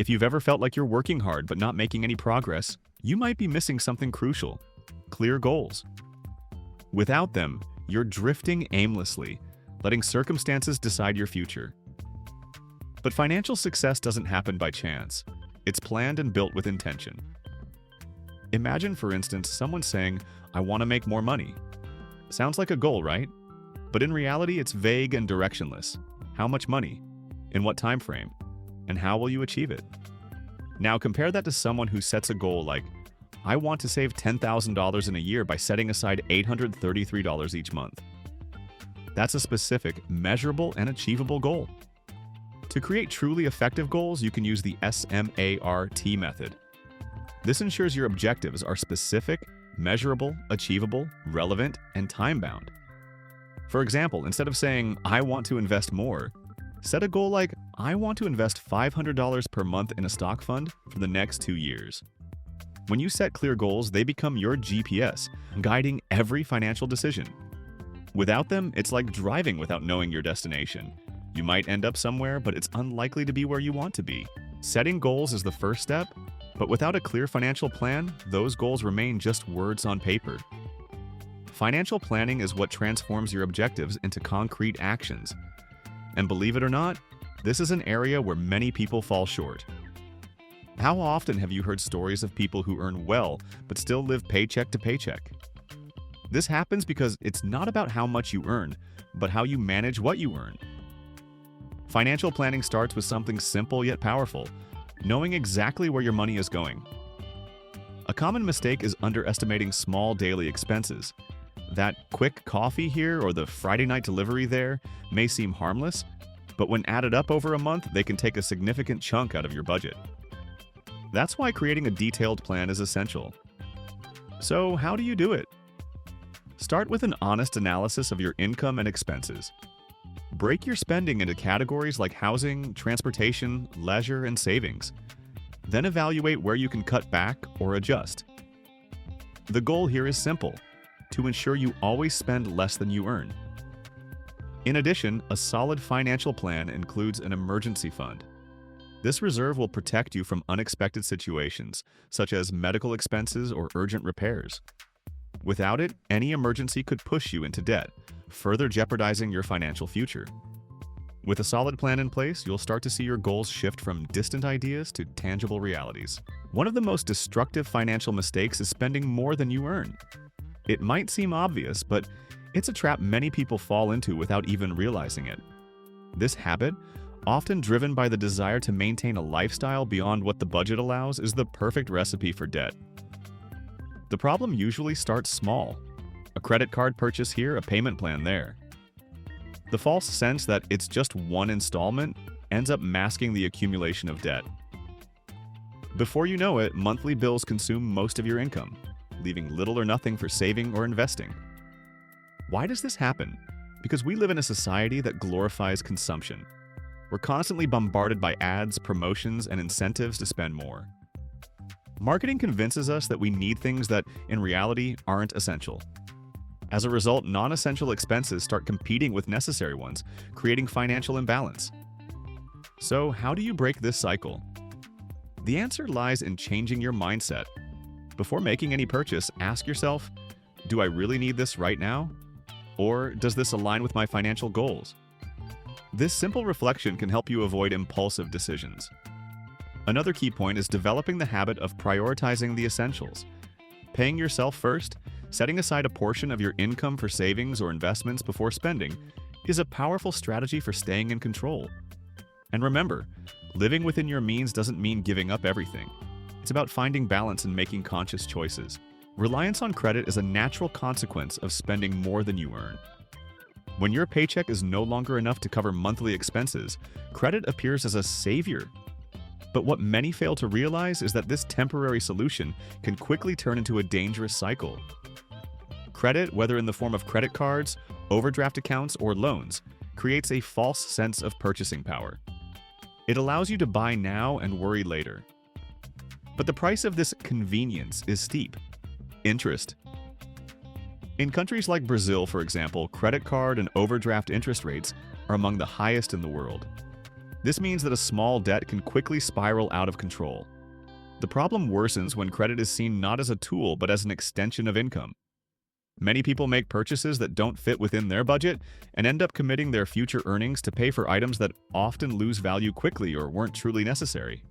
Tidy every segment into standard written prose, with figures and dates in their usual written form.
If you've ever felt like you're working hard but not making any progress, you might be missing something crucial: clear goals. Without them, you're drifting aimlessly, letting circumstances decide your future. But financial success doesn't happen by chance. It's planned and built with intention. Imagine, for instance, someone saying, "I want to make more money." Sounds like a goal, right? But in reality, it's vague and directionless. How much money? In what time frame? And how will you achieve it? Now compare that to someone who sets a goal like, "I want to save $10,000 in a year by setting aside $833 each month." That's a specific, measurable, and achievable goal. To create truly effective goals, you can use the SMART method. This ensures your objectives are specific, measurable, achievable, relevant, and time-bound. For example, instead of saying, "I want to invest more," set a goal like, "I want to invest $500 per month in a stock fund for the next 2 years." When you set clear goals, they become your GPS, guiding every financial decision. Without them, it's like driving without knowing your destination. You might end up somewhere, but it's unlikely to be where you want to be. Setting goals is the first step, but without a clear financial plan, those goals remain just words on paper. Financial planning is what transforms your objectives into concrete actions. And believe it or not, this is an area where many people fall short. How often have you heard stories of people who earn well but still live paycheck to paycheck? This happens because it's not about how much you earn, but how you manage what you earn. Financial planning starts with something simple yet powerful: knowing exactly where your money is going. A common mistake is underestimating small daily expenses. That quick coffee here or the Friday night delivery there may seem harmless, but when added up over a month, they can take a significant chunk out of your budget. That's why creating a detailed plan is essential. So, how do you do it? Start with an honest analysis of your income and expenses. Break your spending into categories like housing, transportation, leisure, and savings. Then evaluate where you can cut back or adjust. The goal here is simple: to ensure you always spend less than you earn. In addition, a solid financial plan includes an emergency fund. This reserve will protect you from unexpected situations, such as medical expenses or urgent repairs. Without it, any emergency could push you into debt, further jeopardizing your financial future. With a solid plan in place, you'll start to see your goals shift from distant ideas to tangible realities. One of the most destructive financial mistakes is spending more than you earn. It might seem obvious, but it's a trap many people fall into without even realizing it. This habit, often driven by the desire to maintain a lifestyle beyond what the budget allows, is the perfect recipe for debt. The problem usually starts small: a credit card purchase here, a payment plan there. The false sense that it's just one installment ends up masking the accumulation of debt. Before you know it, monthly bills consume most of your income, leaving little or nothing for saving or investing. Why does this happen? Because we live in a society that glorifies consumption. We're constantly bombarded by ads, promotions, and incentives to spend more. Marketing convinces us that we need things that, in reality, aren't essential. As a result, non-essential expenses start competing with necessary ones, creating financial imbalance. So, how do you break this cycle? The answer lies in changing your mindset. Before making any purchase, ask yourself, do I really need this right now? Or does this align with my financial goals? This simple reflection can help you avoid impulsive decisions. Another key point is developing the habit of prioritizing the essentials. Paying yourself first, setting aside a portion of your income for savings or investments before spending, is a powerful strategy for staying in control. And remember, living within your means doesn't mean giving up everything. It's about finding balance and making conscious choices. Reliance on credit is a natural consequence of spending more than you earn. When your paycheck is no longer enough to cover monthly expenses, credit appears as a savior. But what many fail to realize is that this temporary solution can quickly turn into a dangerous cycle. Credit, whether in the form of credit cards, overdraft accounts, or loans, creates a false sense of purchasing power. It allows you to buy now and worry later. But the price of this convenience is steep: interest. In countries like Brazil, for example, credit card and overdraft interest rates are among the highest in the world. This means that a small debt can quickly spiral out of control. The problem worsens when credit is seen not as a tool but as an extension of income. Many people make purchases that don't fit within their budget and end up committing their future earnings to pay for items that often lose value quickly or weren't truly necessary.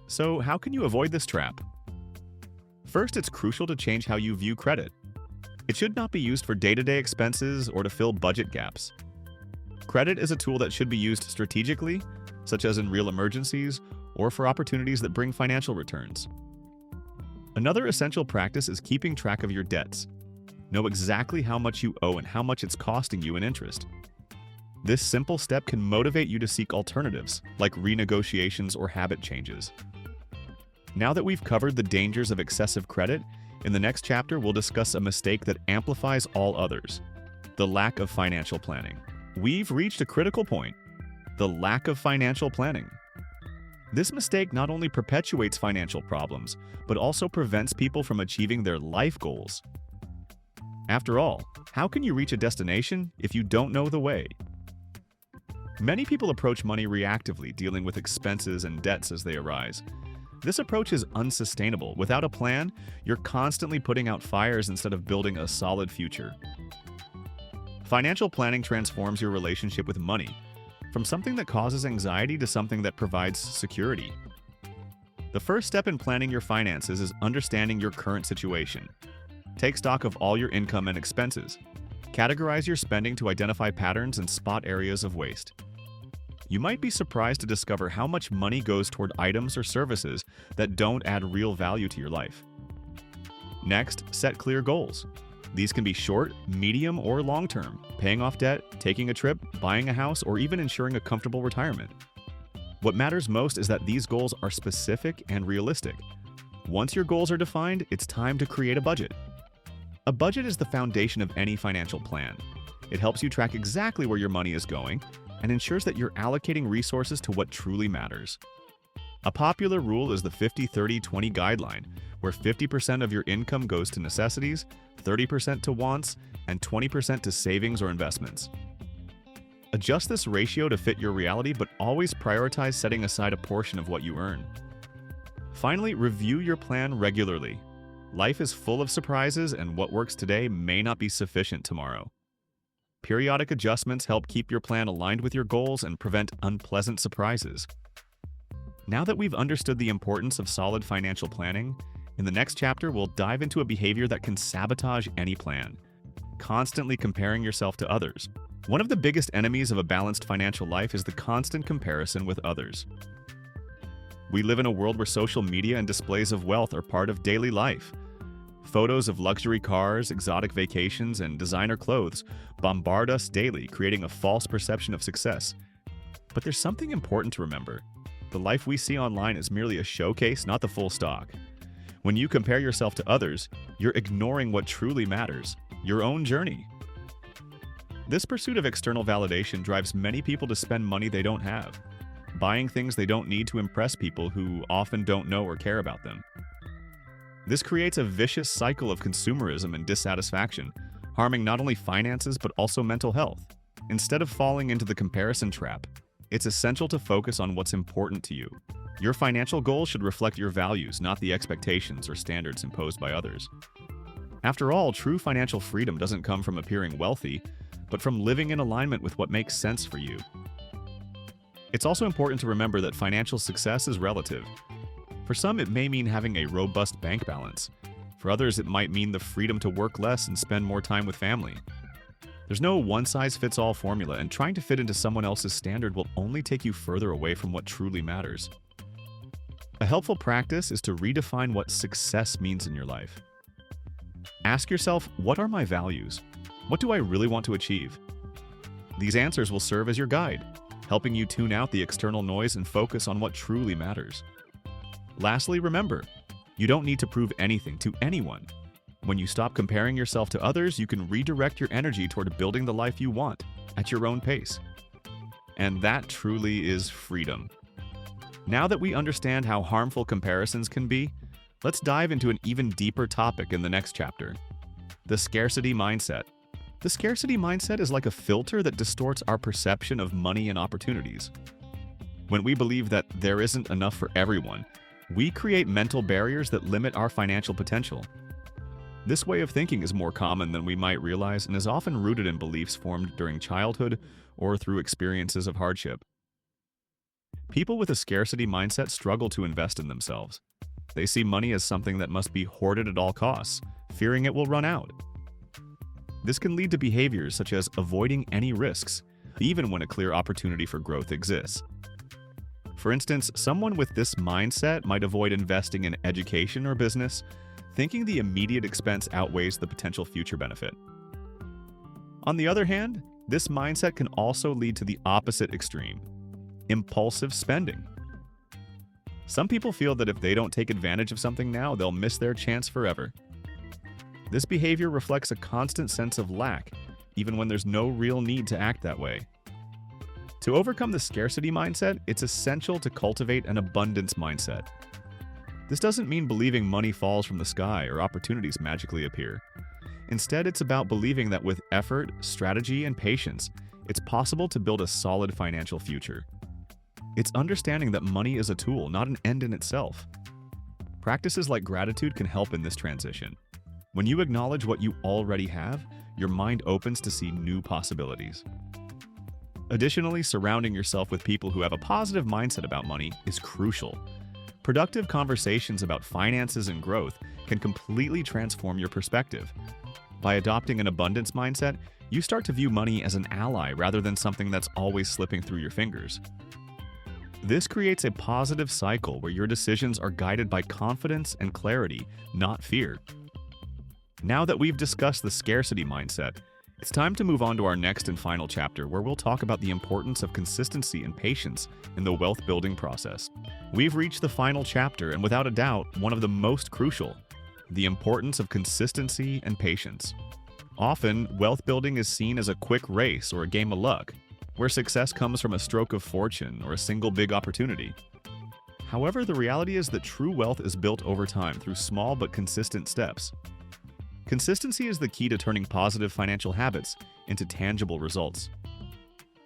So, how can you avoid this trap? First, it's crucial to change how you view credit. It should not be used for day-to-day expenses or to fill budget gaps. Credit is a tool that should be used strategically, such as in real emergencies or for opportunities that bring financial returns. Another essential practice is keeping track of your debts. Know exactly how much you owe and how much it's costing you in interest. This simple step can motivate you to seek alternatives, like renegotiations or habit changes. Now that we've covered the dangers of excessive credit, in the next chapter we'll discuss a mistake that amplifies all others: the lack of financial planning. We've reached a critical point: the lack of financial planning. This mistake not only perpetuates financial problems, but also prevents people from achieving their life goals. After all, how can you reach a destination if you don't know the way? Many people approach money reactively, dealing with expenses and debts as they arise. This approach is unsustainable. Without a plan, you're constantly putting out fires instead of building a solid future. Financial planning transforms your relationship with money, from something that causes anxiety to something that provides security. The first step in planning your finances is understanding your current situation. Take stock of all your income and expenses. Categorize your spending to identify patterns and spot areas of waste. You might be surprised to discover how much money goes toward items or services that don't add real value to your life. Next, set clear goals. These can be short, medium, or long-term: paying off debt, taking a trip, buying a house, or even ensuring a comfortable retirement. What matters most is that these goals are specific and realistic. Once your goals are defined, it's time to create a budget. A budget is the foundation of any financial plan. It helps you track exactly where your money is going and ensures that you're allocating resources to what truly matters. A popular rule is the 50-30-20 guideline, where 50% of your income goes to necessities, 30% to wants, and 20% to savings or investments. Adjust this ratio to fit your reality, but always prioritize setting aside a portion of what you earn. Finally, review your plan regularly. Life is full of surprises, and what works today may not be sufficient tomorrow. Periodic adjustments help keep your plan aligned with your goals and prevent unpleasant surprises. Now that we've understood the importance of solid financial planning, in the next chapter we'll dive into a behavior that can sabotage any plan: constantly comparing yourself to others. One of the biggest enemies of a balanced financial life is the constant comparison with others. We live in a world where social media and displays of wealth are part of daily life. Photos of luxury cars, exotic vacations, and designer clothes bombard us daily, creating a false perception of success. But there's something important to remember. The life we see online is merely a showcase, not the full stock. When you compare yourself to others, you're ignoring what truly matters: your own journey. This pursuit of external validation drives many people to spend money they don't have, buying things they don't need to impress people who often don't know or care about them. This creates a vicious cycle of consumerism and dissatisfaction, harming not only finances but also mental health. Instead of falling into the comparison trap, it's essential to focus on what's important to you. Your financial goals should reflect your values, not the expectations or standards imposed by others. After all, true financial freedom doesn't come from appearing wealthy, but from living in alignment with what makes sense for you. It's also important to remember that financial success is relative. For some, it may mean having a robust bank balance. For others, it might mean the freedom to work less and spend more time with family. There's no one-size-fits-all formula, and trying to fit into someone else's standard will only take you further away from what truly matters. A helpful practice is to redefine what success means in your life. Ask yourself, what are my values? What do I really want to achieve? These answers will serve as your guide, helping you tune out the external noise and focus on what truly matters. Lastly, remember, you don't need to prove anything to anyone. When you stop comparing yourself to others, you can redirect your energy toward building the life you want at your own pace. And that truly is freedom. Now that we understand how harmful comparisons can be, let's dive into an even deeper topic in the next chapter: the scarcity mindset. The scarcity mindset is like a filter that distorts our perception of money and opportunities. When we believe that there isn't enough for everyone, we create mental barriers that limit our financial potential. This way of thinking is more common than we might realize and is often rooted in beliefs formed during childhood or through experiences of hardship. People with a scarcity mindset struggle to invest in themselves. They see money as something that must be hoarded at all costs, fearing it will run out. This can lead to behaviors such as avoiding any risks, even when a clear opportunity for growth exists. For instance, someone with this mindset might avoid investing in education or business, thinking the immediate expense outweighs the potential future benefit. On the other hand, this mindset can also lead to the opposite extreme: impulsive spending. Some people feel that if they don't take advantage of something now, they'll miss their chance forever. This behavior reflects a constant sense of lack, even when there's no real need to act that way. To overcome the scarcity mindset, it's essential to cultivate an abundance mindset. This doesn't mean believing money falls from the sky or opportunities magically appear. Instead, it's about believing that with effort, strategy, and patience, it's possible to build a solid financial future. It's understanding that money is a tool, not an end in itself. Practices like gratitude can help in this transition. When you acknowledge what you already have, your mind opens to see new possibilities. Additionally, surrounding yourself with people who have a positive mindset about money is crucial. Productive conversations about finances and growth can completely transform your perspective. By adopting an abundance mindset, you start to view money as an ally rather than something that's always slipping through your fingers. This creates a positive cycle where your decisions are guided by confidence and clarity, not fear. Now that we've discussed the scarcity mindset, it's time to move on to our next and final chapter, where we'll talk about the importance of consistency and patience in the wealth building process. We've reached the final chapter, and without a doubt, one of the most crucial: the importance of consistency and patience. Often, wealth building is seen as a quick race or a game of luck, where success comes from a stroke of fortune or a single big opportunity. However, the reality is that true wealth is built over time through small but consistent steps. Consistency is the key to turning positive financial habits into tangible results.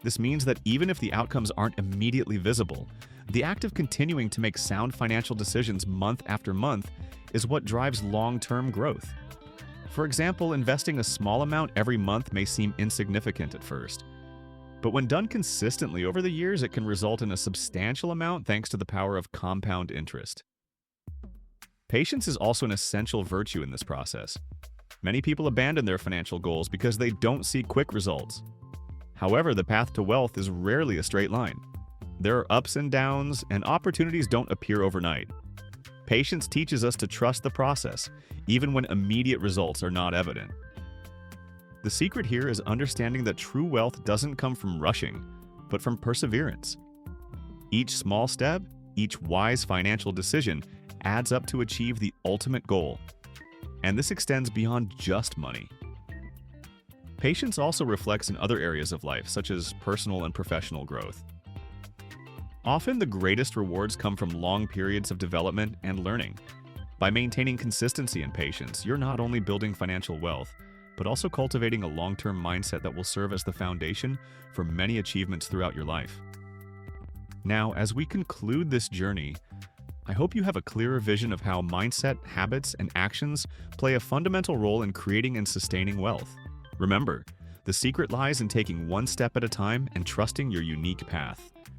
This means that even if the outcomes aren't immediately visible, the act of continuing to make sound financial decisions month after month is what drives long-term growth. For example, investing a small amount every month may seem insignificant at first, but when done consistently over the years, it can result in a substantial amount thanks to the power of compound interest. Patience is also an essential virtue in this process. Many people abandon their financial goals because they don't see quick results. However, the path to wealth is rarely a straight line. There are ups and downs, and opportunities don't appear overnight. Patience teaches us to trust the process, even when immediate results are not evident. The secret here is understanding that true wealth doesn't come from rushing, but from perseverance. Each small step, each wise financial decision adds up to achieve the ultimate goal. And this extends beyond just money. Patience also reflects in other areas of life, such as personal and professional growth. Often, the greatest rewards come from long periods of development and learning. By maintaining consistency and patience, you're not only building financial wealth, but also cultivating a long-term mindset that will serve as the foundation for many achievements throughout your life. Now, as we conclude this journey, I hope you have a clearer vision of how mindset, habits, and actions play a fundamental role in creating and sustaining wealth. Remember, the secret lies in taking one step at a time and trusting your unique path.